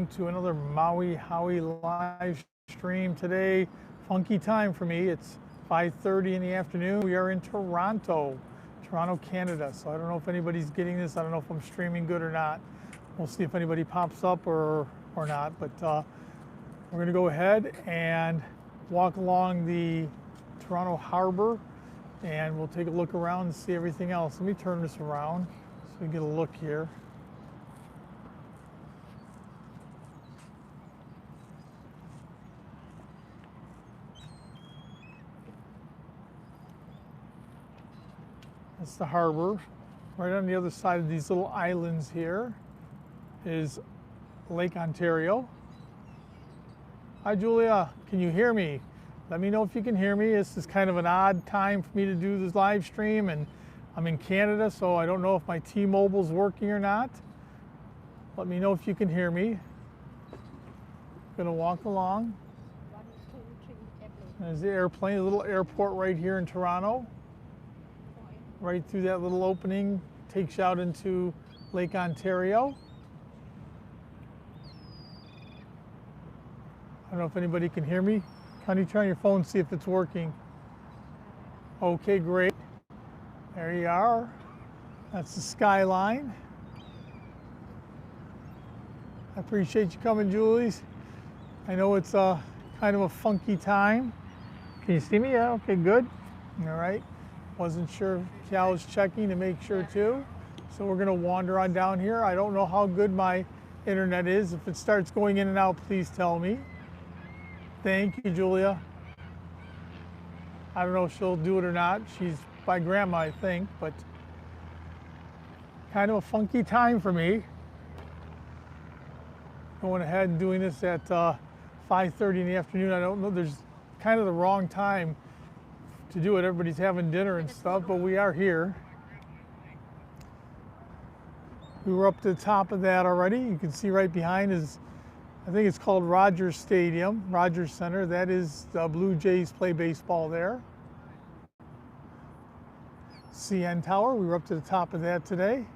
to another Mauihowey live stream today. Funky time for me. It's 5:30 in the afternoon. We are in Toronto, Canada. So I don't know if anybody's getting this. I don't know if I'm streaming good or not. We'll see if anybody pops up or not. But we're going to go ahead and walk along the Toronto Harbor, and we'll take a look around and see everything else. Let me turn this around so we get a look here. That's the harbor. Right on the other side of these little islands here is Lake Ontario. Hi Julia, can you hear me? Let me know if you can hear me. This is kind of an odd time for me to do this live stream, and I'm in Canada, so I don't know if my T-Mobile's working or not. Let me know if you can hear me. Gonna walk along. There's the airplane, a little airport right here in Toronto. Right through that little opening, takes you out into Lake Ontario. I don't know if anybody can hear me. Honey, try on your phone, see if it's working. Okay, great. There you are. That's the skyline. I appreciate you coming, Julie. I know it's kind of a funky time. Can you see me? Yeah, okay, good. All right. Wasn't sure if I was checking to make sure too. So we're gonna wander on down here. I don't know how good my internet is. If it starts going in and out, please tell me. Thank you, Julia. I don't know if she'll do it or not. She's by grandma, I think, but kind of a funky time for me. Going ahead and doing this at 5:30 in the afternoon. I don't know, there's kind of the wrong time to do it. Everybody's having dinner and stuff, but we are here. We were up to the top of that already. You can see right behind is, I think it's called Rogers Stadium, Rogers Center. That is the Blue Jays play baseball there. CN Tower, we were up to the top of that today.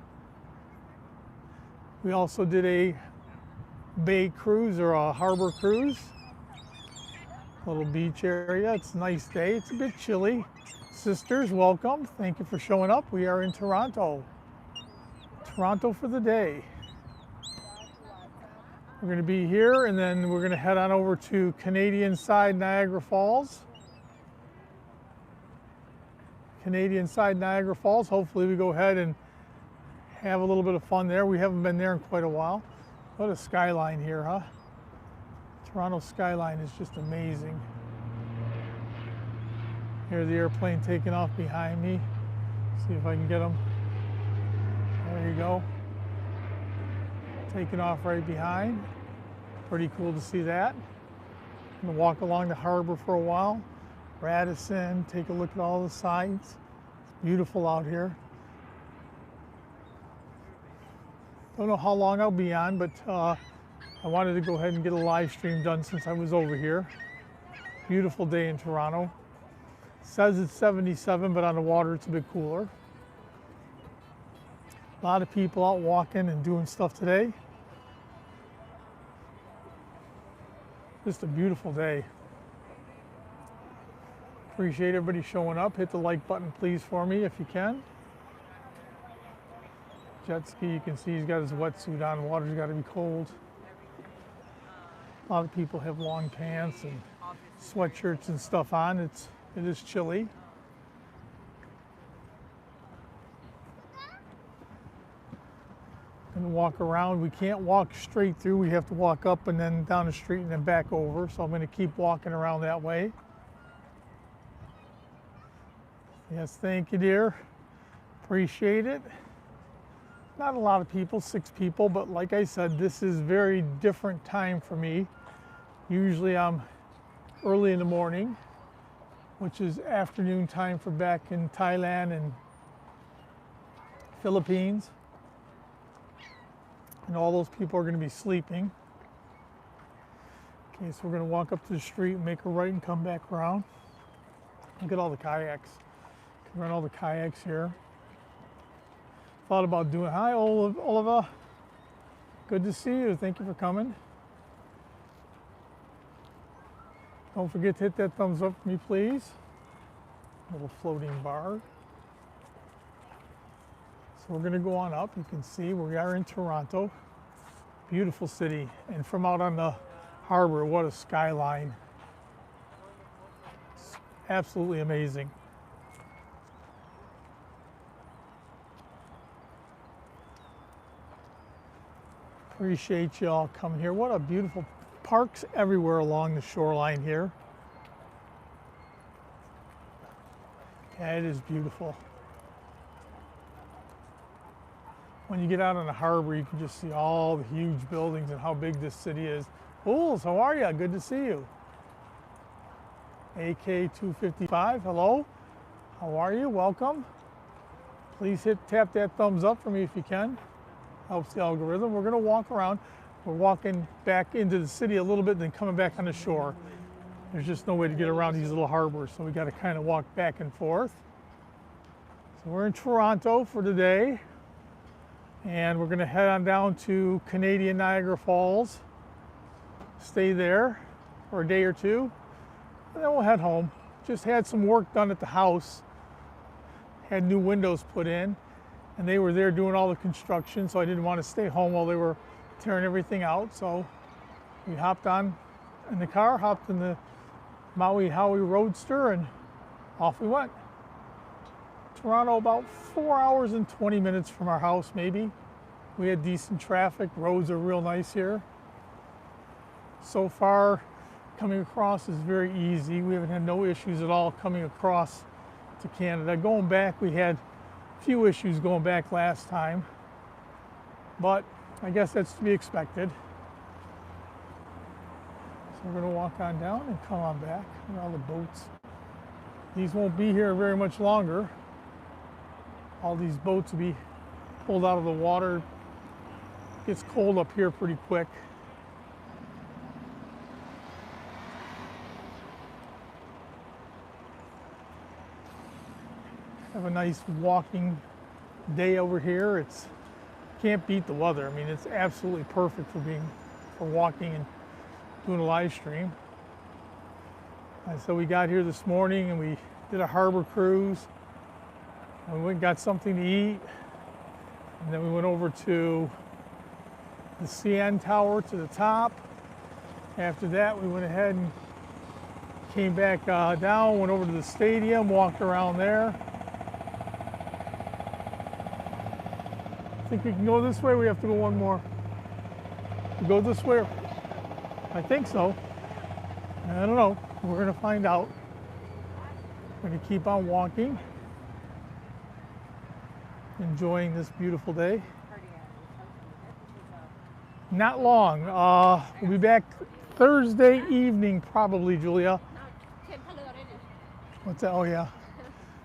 We also did a bay cruise or a harbor cruise. Little beach area. It's a nice day. It's a bit chilly. Sisters, welcome. Thank you for showing up. We are in Toronto. Toronto for the day. We're going to be here, and then we're going to head on over to Canadian side Niagara Falls. Canadian side Niagara Falls. Hopefully we go ahead and have a little bit of fun there. We haven't been there in quite a while. What a skyline here, huh? Toronto skyline is just amazing. Here's the airplane taking off behind me. See if I can get them. There you go. Taking off right behind. Pretty cool to see that. I'm gonna walk along the harbor for a while. Radisson, take a look at all the sights. It's beautiful out here. Don't know how long I'll be on, but I wanted to go ahead and get a live stream done since I was over here. Beautiful day in Toronto. It says it's 77, but on the water it's a bit cooler. A lot of people out walking and doing stuff today. Just a beautiful day. Appreciate everybody showing up. Hit the like button, please, for me if you can. Jet ski, you can see he's got his wetsuit on. Water's got to be cold. A lot of people have long pants and sweatshirts and stuff on. It is chilly. And walk around. We can't walk straight through. We have to walk up and then down the street and then back over. So I'm going to keep walking around that way. Yes, thank you, dear. Appreciate it. Not a lot of people, 6 people, but like I said, this is very different time for me. Usually I'm early in the morning, which is afternoon time for back in Thailand and Philippines. And all those people are going to be sleeping. Okay, so we're going to walk up to the street, make a right and come back around. Look at all the kayaks. Can run all the kayaks here. Thought about doing, hi Oliva. Good to see you, thank you for coming. Don't forget to hit that thumbs up for me, please. Little floating bar. So we're going to go on up. You can see we are in Toronto. Beautiful city. And from out on the harbor, what a skyline. It's absolutely amazing. Appreciate you all coming here. What a beautiful parks everywhere along the shoreline here. Yeah, it is beautiful. When you get out on the harbor, you can just see all the huge buildings and how big this city is. Fools, how are you? Good to see you. AK255, hello. How are you? Welcome. Please tap that thumbs up for me if you can. Helps the algorithm. We're going to walk around. We're walking back into the city a little bit, then coming back on the shore. There's just no way to get around these little harbors, so we got to kind of walk back and forth. So we're in Toronto for today, and we're going to head on down to Canadian Niagara Falls, stay there for a day or two, and then we'll head home. Just had some work done at the house, had new windows put in, and they were there doing all the construction, so I didn't want to stay home while they were tearing everything out. So we hopped on in the car, hopped in the Mauihowey Roadster, and off we went. Toronto, about 4 hours and 20 minutes from our house, maybe. We had decent traffic. Roads are real nice here. So far, coming across is very easy. We haven't had no issues at all coming across to Canada. Going back, we had a few issues going back last time, but I guess that's to be expected. So we're going to walk on down and come on back. Look at all the boats. These won't be here very much longer. All these boats will be pulled out of the water. It gets cold up here pretty quick. Have a nice walking day over here. It's can't beat the weather. I mean, it's absolutely perfect for walking and doing a live stream. And so we got here this morning and we did a harbor cruise. And we went and got something to eat. And then we went over to the CN Tower to the top. After that, we went ahead and came back down, went over to the stadium, walked around there. I think we can go this way, we have to go one more. We go this way? I think so. I don't know. We're going to find out. We're going to keep on walking, enjoying this beautiful day. Not long. We'll be back Thursday evening, probably, Julia. What's that? Oh, yeah.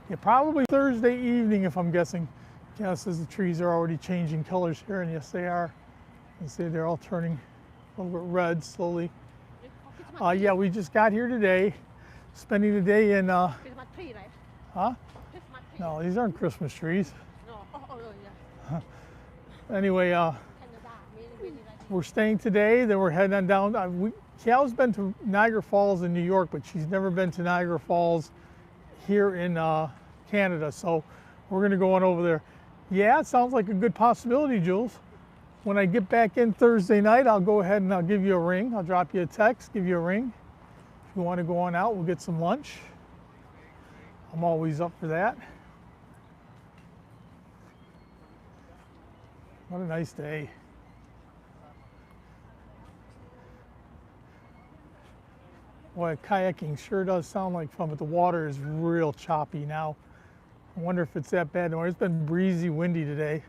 Yeah, probably Thursday evening, if I'm guessing. Yeah, it says the trees are already changing colors here, and yes, they are. You see, they're all turning a little bit red slowly. Yeah, we just got here today, spending the day in. Huh? No, these aren't Christmas trees. Anyway, we're staying today. Then we're heading on down. Cal's been to Niagara Falls in New York, but she's never been to Niagara Falls here in Canada. So we're going to go on over there. Yeah, it sounds like a good possibility, Jules. When I get back in Thursday night, I'll go ahead and I'll give you a ring. I'll drop you a text, give you a ring. If you want to go on out, we'll get some lunch. I'm always up for that. What a nice day. Boy, kayaking sure does sound like fun, but the water is real choppy now. I wonder if it's that bad. It's been breezy, windy today.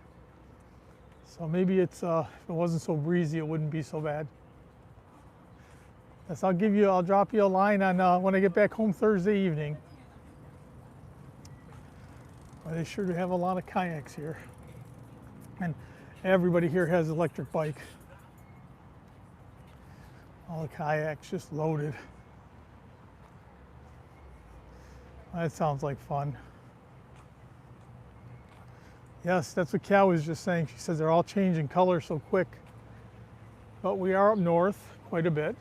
So maybe it's, if it wasn't so breezy, it wouldn't be so bad. Yes, I'll drop you a line on when I get back home Thursday evening. Well, they sure do have a lot of kayaks here. And everybody here has an electric bike. All the kayaks just loaded. That sounds like fun. Yes, that's what Cal was just saying. She says they're all changing color so quick. But we are up north quite a bit.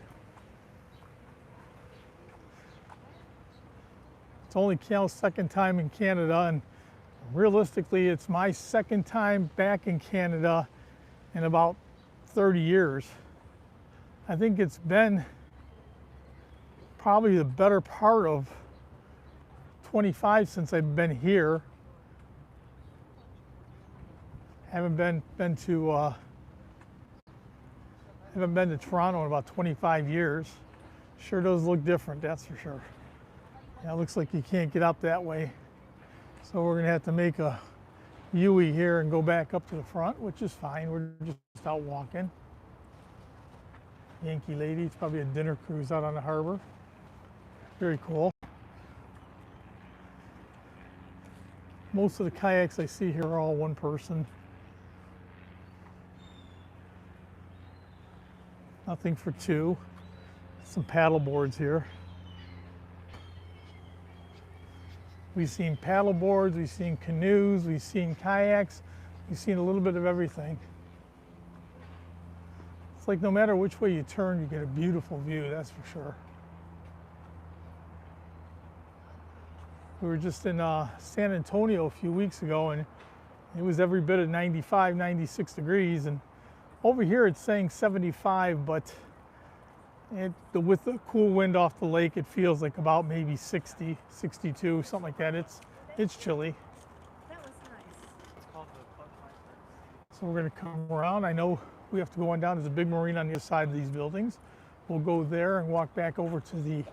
It's only Cal's second time in Canada, and realistically, it's my second time back in Canada in about 30 years. I think it's been probably the better part of 25 since I've been here. Haven't been to Toronto in about 25 years. Sure does look different, that's for sure. Yeah, it looks like you can't get up that way. So we're gonna have to make a U-ey here and go back up to the front, which is fine. We're just out walking. Yankee lady, it's probably a dinner cruise out on the harbor. Very cool. Most of the kayaks I see here are all one person. Nothing for two. Some paddle boards here. We've seen paddle boards, we've seen canoes, we've seen kayaks, we've seen a little bit of everything. It's like no matter which way you turn, you get a beautiful view, that's for sure. We were just in San Antonio a few weeks ago, and it was every bit of 95, 96 degrees. And over here it's saying 75, but with the cool wind off the lake, it feels like about maybe 60, 62, something like that. It's chilly. That was nice. It's called the Club Finder. So we're going to come around. I know we have to go on down. There's a big marina on the other side of these buildings. We'll go there and walk back over to the...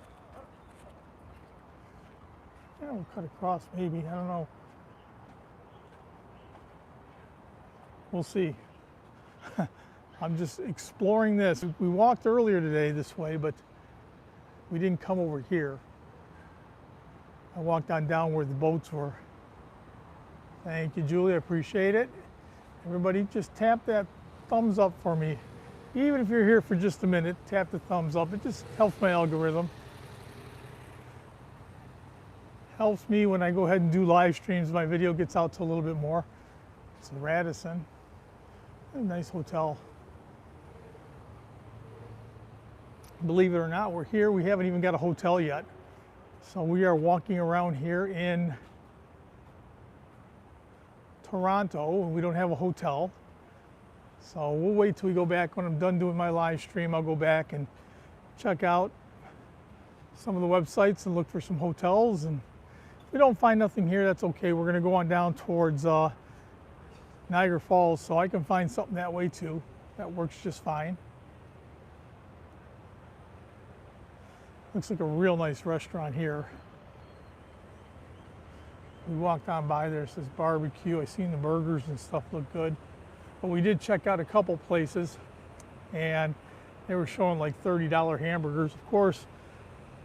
Yeah, we'll cut across maybe. I don't know. We'll see. I'm just exploring this. We walked earlier today this way, but we didn't come over here. I walked on down where the boats were. Thank you, Julie. I appreciate it. Everybody, just tap that thumbs up for me. Even if you're here for just a minute, tap the thumbs up. It just helps my algorithm. Helps me when I go ahead and do live streams. My video gets out to a little bit more. It's a Radisson. A nice hotel. Believe it or not, we're here. We haven't even got a hotel yet. So we are walking around here in Toronto, and we don't have a hotel. So we'll wait till we go back. When I'm done doing my live stream, I'll go back and check out some of the websites and look for some hotels. And if we don't find nothing here, that's okay. We're going to go on down towards Niagara Falls, so I can find something that way too. That works just fine. Looks like a real nice restaurant here. We walked on by there, it says barbecue. I seen the burgers and stuff look good. But we did check out a couple places, and they were showing like $30 hamburgers. Of course,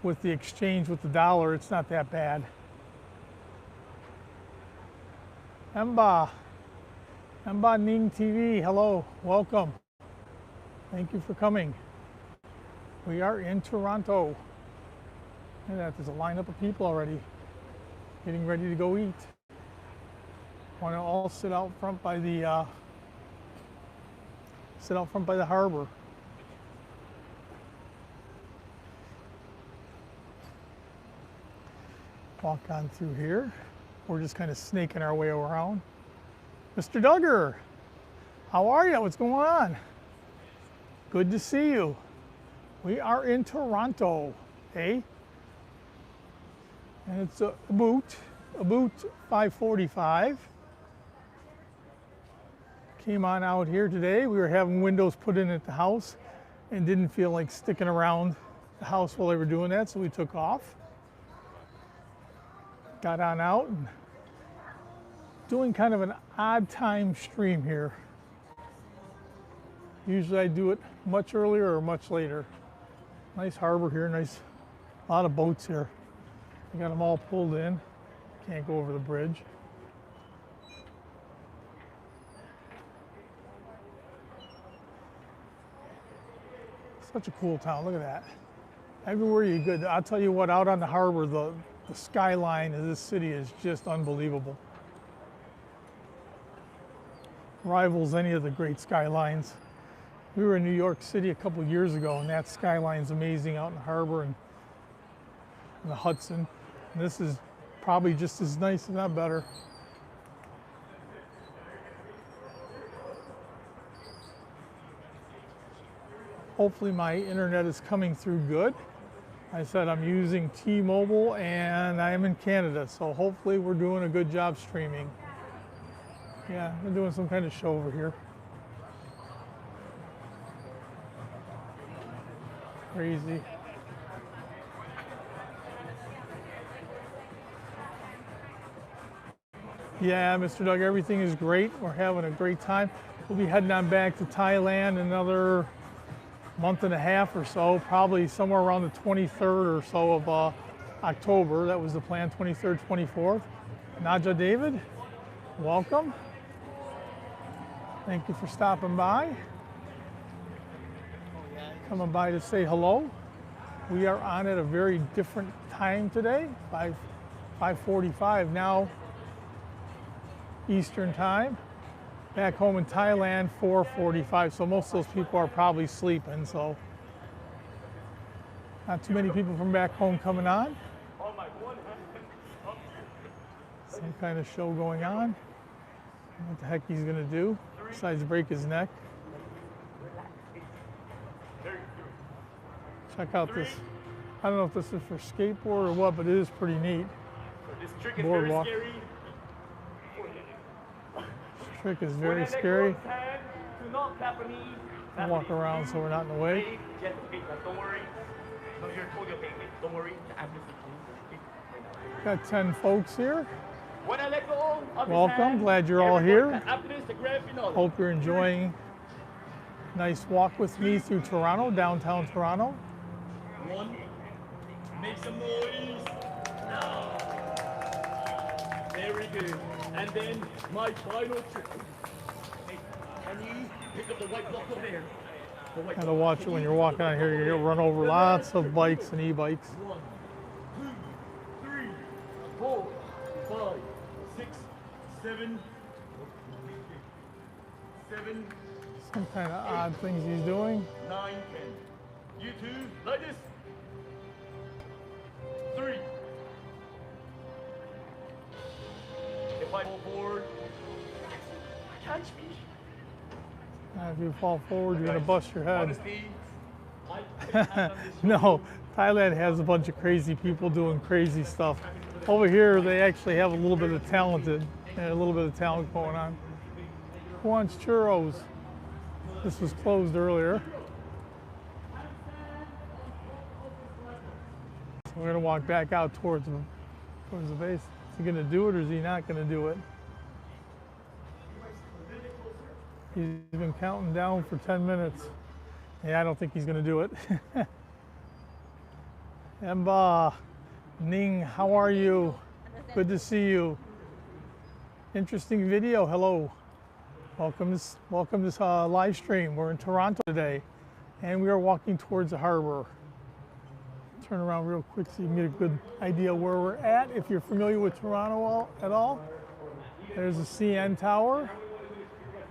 with the exchange with the dollar, it's not that bad. Emba Ning TV, hello, welcome. Thank you for coming. We are in Toronto. Look at that, there's a lineup of people already getting ready to go eat. Want to all sit out front by the harbor. Walk on through here. We're just kind of snaking our way around. Mr. Duggar, how are you? What's going on? Good to see you. We are in Toronto, eh? And it's a boot 545. Came on out here today. We were having windows put in at the house and didn't feel like sticking around the house while they were doing that, so we took off. Got on out and doing kind of an odd time stream here. Usually I do it much earlier or much later. Nice harbor here, nice, a lot of boats here. I got them all pulled in. Can't go over the bridge. Such a cool town, look at that. Everywhere you go, I'll tell you what, out on the harbor, the skyline of this city is just unbelievable. Rivals any of the great skylines. We were in New York City a couple years ago, and that skyline's amazing out in the harbor and the Hudson. This is probably just as nice, if not better. Hopefully my internet is coming through good. I said I'm using T-Mobile and I am in Canada, so hopefully we're doing a good job streaming. Yeah, we're doing some kind of show over here. Crazy. Yeah, Mr. Doug, everything is great. We're having a great time. We'll be heading on back to Thailand another month and a half or so, probably somewhere around the 23rd or so of October. That was the plan, 23rd, 24th. Naja David, welcome. Thank you for stopping by. Coming by to say hello. We are on at a very different time today, 5:45 now Eastern time. Back home in Thailand, 4:45, so most of those people are probably sleeping, so not too many people from back home coming on. Some kind of show going on. What the heck he's gonna do besides break his neck. Check out this. I don't know if this is for skateboard or what, but it is pretty neat. This trick is Boardwalk. very scary. This trick is very scary. I'll Walk around so we're not in the way. Don't worry. Don't worry. Got 10 folks here. When I let go of his Welcome. hand, Glad you're all here. after this, the grand finale. Hope you're enjoying a nice walk with me through Toronto, downtown Toronto. One. Make some noise. No. Very good. And then my final trick. Hey, can you pick up the white block over there? The white Gotta block. watch it when you're walking out here. You're gonna run over lots of bikes and e-bikes. 1, 2, 3, 4, 5, 6, 7, 7, Some kind of odd things he's doing. 9, 10. You two, like this. 3. If I fall forward, catch me. If you fall forward, you're gonna bust your head. Honesty, I have done this No, Thailand has a bunch of crazy people doing crazy stuff. Over here, they actually have a little bit of talent going on. Who wants churros? This was closed earlier. So we're gonna walk back out towards the base. Is he gonna do it or is he not gonna do it? He's been counting down for 10 minutes. Yeah, I don't think he's gonna do it. Emba, Ning, how are you? Good to see you. Interesting video, hello. Welcome to this live stream. We're in Toronto today, and we are walking towards the harbor. Turn around real quick so you can get a good idea where we're at. If you're familiar with Toronto at all, there's the CN Tower,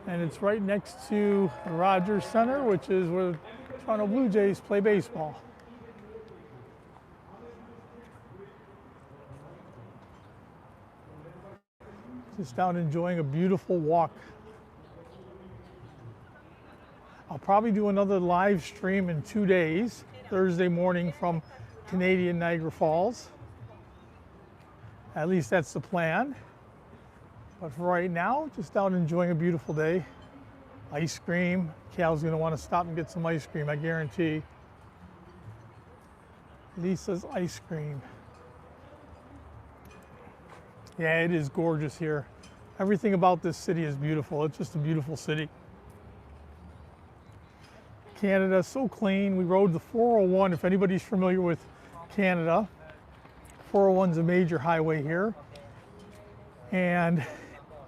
and it's right next to the Rogers Center, which is where the Toronto Blue Jays play baseball. Just out enjoying a beautiful walk. I'll probably do another live stream in 2 days, Thursday morning from Canadian Niagara Falls. At least that's the plan. But for right now, just out enjoying a beautiful day. Ice cream. Cal's gonna want to stop and get some ice cream, I guarantee. Lisa's ice cream. Yeah, it is gorgeous here. Everything about this city is beautiful. It's just a beautiful city. Canada, so clean. We rode the 401, if anybody's familiar with Canada. 401 is a major highway here. And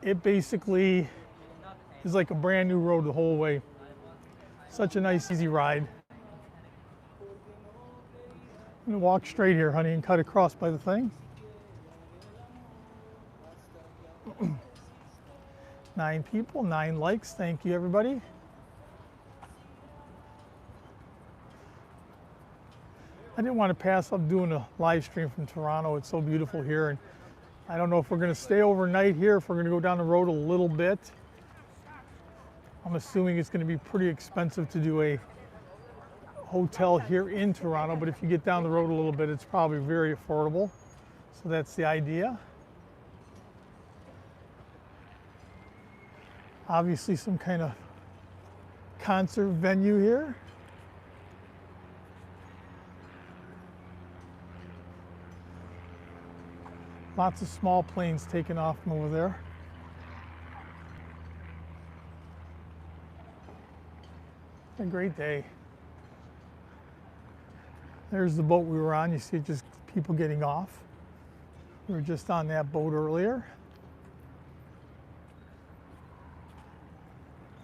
it basically is like a brand new road the whole way. Such a nice, easy ride. I'm gonna walk straight here, honey, and cut across by the thing. 9 people, 9 likes. Thank you, everybody. I didn't want to pass up doing a live stream from Toronto. It's so beautiful here, and I don't know if we're going to stay overnight here, if we're going to go down the road a little bit. I'm assuming it's going to be pretty expensive to do a hotel here in Toronto, but if you get down the road a little bit, it's probably very affordable. So that's the idea. Obviously some kind of concert venue here. Lots of small planes taking off from over there. A great day. There's the boat we were on. You see just people getting off. We were just on that boat earlier.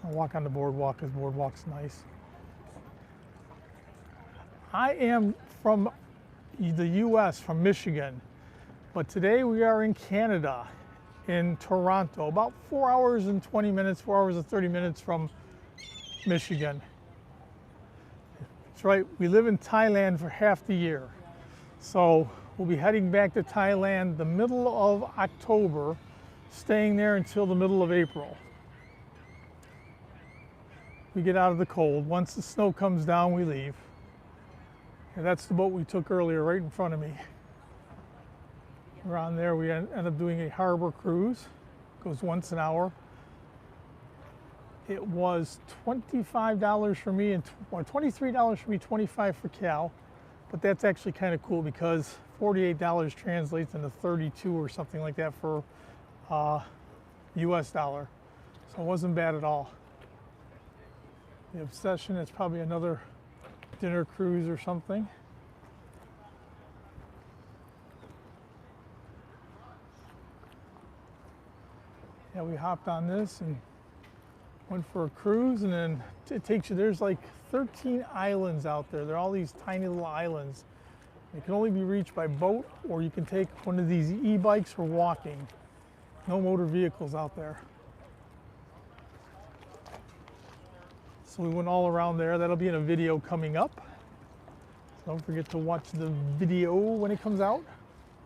I'll walk on the boardwalk because the boardwalk's nice. I am from the US, from Michigan, but today we are in Canada, in Toronto, about 4 hours and 20 minutes, 4 hours and 30 minutes from Michigan. That's right, we live in Thailand for half the year. So we'll be heading back to Thailand the middle of October, staying there until the middle of April. We get out of the cold. Once the snow comes down, we leave. And that's the boat we took earlier, right in front of me. We're on there. We end up doing a harbor cruise. Goes once an hour. It was $25 for me and $23 for me, $25 for Cal. But that's actually kind of cool because $48 translates into 32 or something like that for US dollar. So it wasn't bad at all. The Obsession, it's probably another dinner cruise or something. Yeah, we hopped on this and went for a cruise, and then it takes you, there's like 13 islands out there. There are all these tiny little islands. They can only be reached by boat, or you can take one of these e-bikes or walking. No motor vehicles out there. So we went all around there. That'll be in a video coming up. So don't forget to watch the video when it comes out.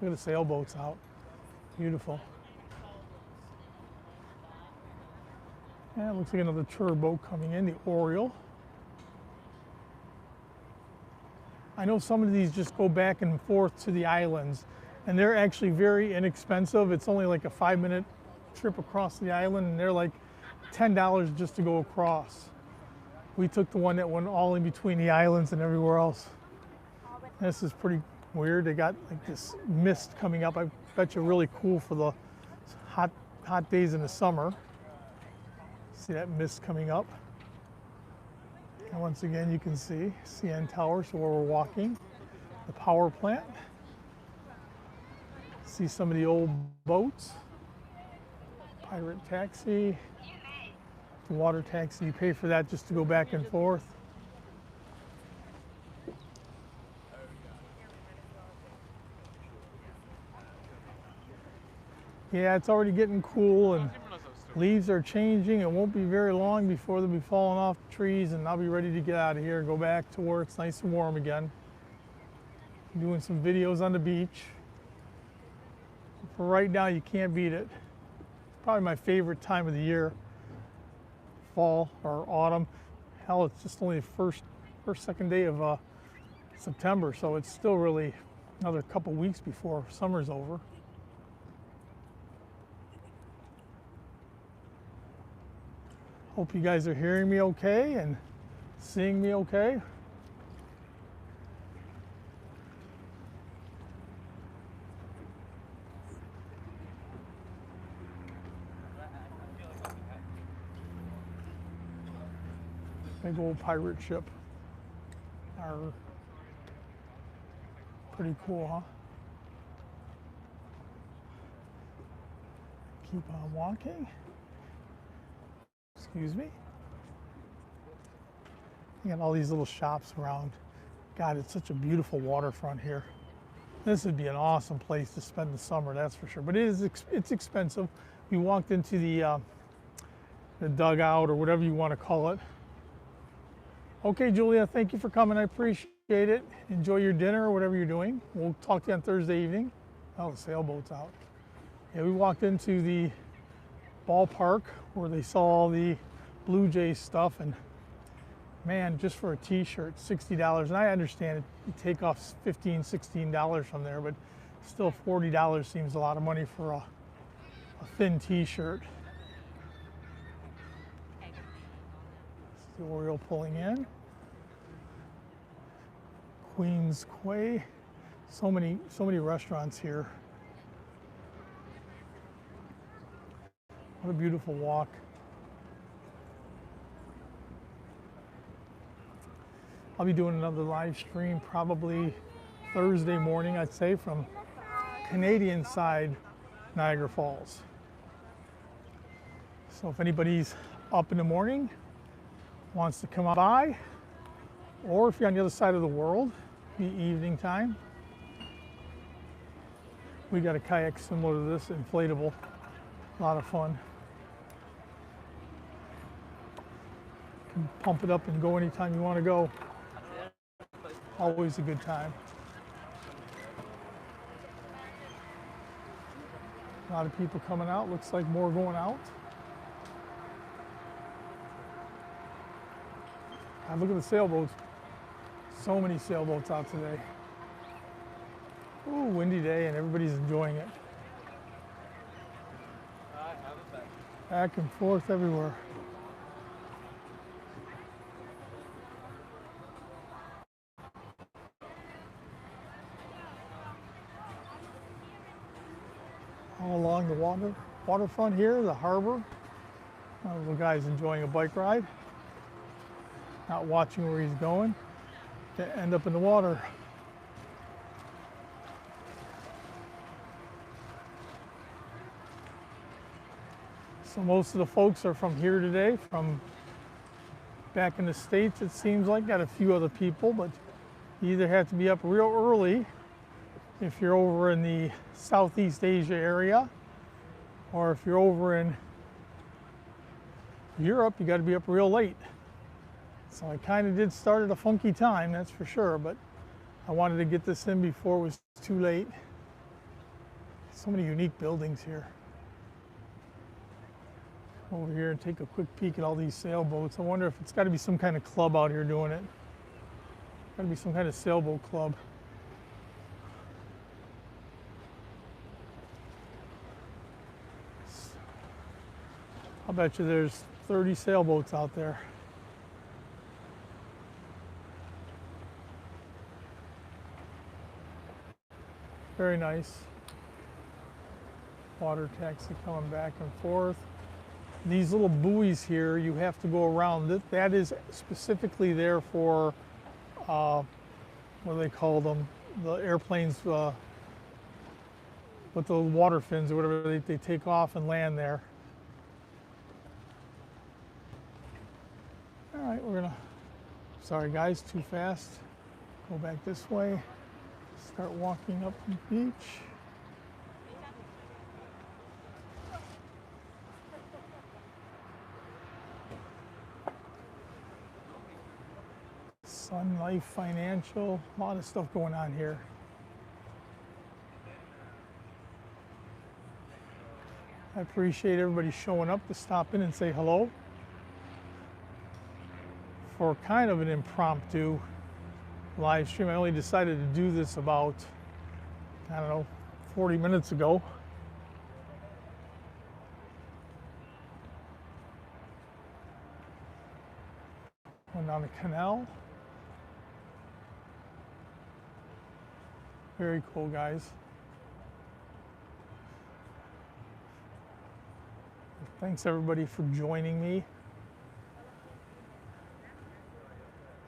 Look at the sailboats out. Beautiful. Yeah, it looks like another tour boat coming in, the Oriole. I know some of these just go back and forth to the islands, and they're actually very inexpensive. It's only like a 5-minute trip across the island, and they're like $10 just to go across. We took the one that went all in between the islands and everywhere else. This is pretty weird. They got like this mist coming up. I bet you really cool for the hot days in the summer. See that mist coming up. And once again, you can see CN Tower, so where we're walking, the power plant. See some of the old boats. Pirate taxi. The water taxi, you pay for that just to go back and forth. Yeah, it's already getting cool and leaves are changing. It won't be very long before they'll be falling off the trees, and I'll be ready to get out of here and go back to where it's nice and warm again. I'm doing some videos on the beach. For right now, you can't beat it. It's probably my favorite time of the year. Fall or autumn. Hell, it's just only the first, second day of September, so it's still really another couple weeks before summer's over. Hope you guys are hearing me okay and seeing me okay. Big old pirate ship. Arr. Pretty cool, huh? Keep on walking. Excuse me. You got all these little shops around. God, it's such a beautiful waterfront here. This would be an awesome place to spend the summer, that's for sure. But it's expensive. We walked into the dugout or whatever you want to call it. Okay, Julia, thank you for coming. I appreciate it. Enjoy your dinner or whatever you're doing. We'll talk to you on Thursday evening. Oh, the sailboat's out. Yeah, we walked into the ballpark where they saw all the Blue Jays stuff, and man, just for a t-shirt, $60. And I understand it, you take off $15, $16 from there, but still $40 seems a lot of money for a thin t-shirt. The Oriole pulling in. Queens Quay. So many restaurants here. What a beautiful walk. I'll be doing another live stream probably Thursday morning, I'd say, from Canadian side Niagara Falls. So if anybody's up in the morning, wants to come by, or if you're on the other side of the world, the evening time, we got a kayak similar to this, inflatable, a lot of fun. You can pump it up and go anytime you want to go. Always a good time. A lot of people coming out, looks like more going out. God, look at the sailboats. So many sailboats out today. Ooh, windy day and everybody's enjoying it. Back and forth everywhere. All along the waterfront here, the harbor. The guy's enjoying a bike ride. Not watching where he's going. To end up in the water. So most of the folks are from here today, from back in the States, it seems like. Got a few other people, but you either have to be up real early if you're over in the Southeast Asia area, or if you're over in Europe, you got to be up real late. So I kind of did start at a funky time, that's for sure, but I wanted to get this in before it was too late. So many unique buildings here. Over here and take a quick peek at all these sailboats. I wonder if it's got to be some kind of club out here doing it. Got to be some kind of sailboat club. I'll bet you there's 30 sailboats out there. Very nice. Water taxi coming back and forth. These little buoys here, you have to go around. That is specifically there for, what do they call them? The airplanes, with the water fins or whatever, they take off and land there. All right, we're gonna, sorry guys, too fast. Go back this way. Start walking up the beach. Sun Life Financial, a lot of stuff going on here. I appreciate everybody showing up to stop in and say hello for kind of an impromptu live stream. I only decided to do this about, I don't know, 40 minutes ago. Going down the canal. Very cool, guys. Thanks everybody for joining me.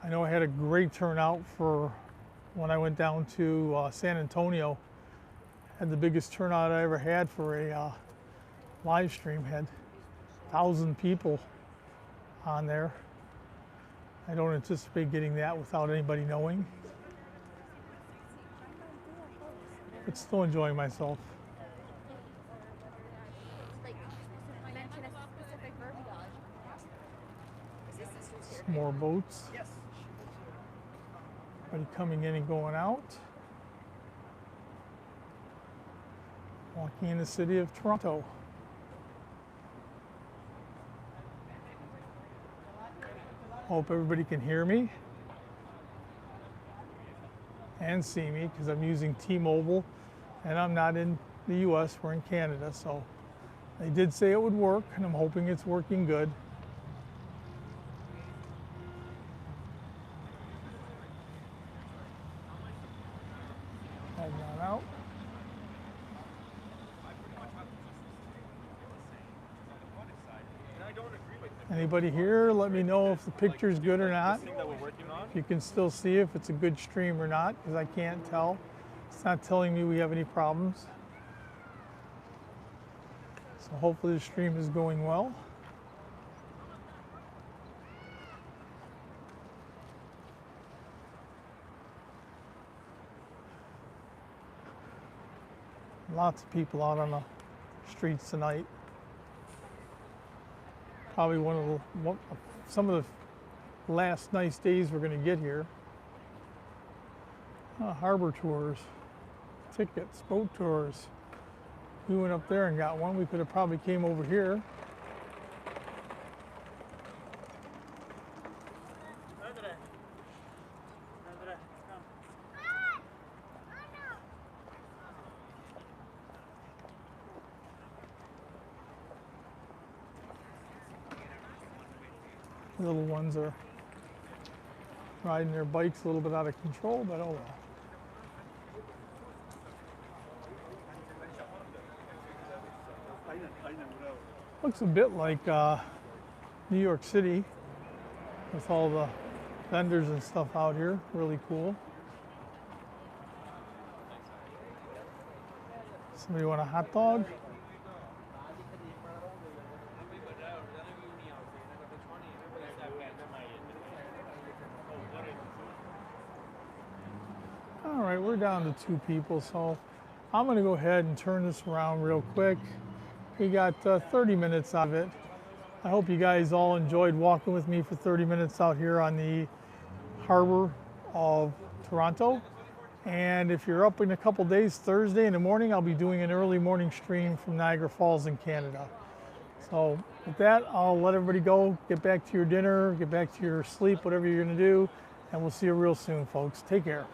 I know I had a great turnout for when I went down to San Antonio. Had the biggest turnout I ever had for a live stream. Had 1,000 people on there. I don't anticipate getting that without anybody knowing. But still enjoying myself. Some more boats. Yes. Everybody coming in and going out. Walking in the city of Toronto. Hope everybody can hear me and see me because I'm using T-Mobile and I'm not in the US, we're in Canada, so they did say it would work and I'm hoping it's working good. Heading on out. Anybody here? Let me know if the picture's good or not. If you can still see if it's a good stream or not, because I can't tell. It's not telling me we have any problems. So hopefully the stream is going well. Lots of people out on the streets tonight. Probably some of the last nice days we're going to get here. Harbor tours, tickets, boat tours. We went up there and got one. We could have probably came over here. The little ones are riding their bikes a little bit out of control, but oh well. Looks a bit like New York City with all the vendors and stuff out here. Really cool. Somebody want a hot dog? All right, we're down to 2 people, so I'm going to go ahead and turn this around real quick. We got 30 minutes out of it. I hope you guys all enjoyed walking with me for 30 minutes out here on the harbor of Toronto. And if you're up in a couple days, Thursday in the morning, I'll be doing an early morning stream from Niagara Falls in Canada. So with that, I'll let everybody go. Get back to your dinner, get back to your sleep, whatever you're going to do. And we'll see you real soon, folks. Take care.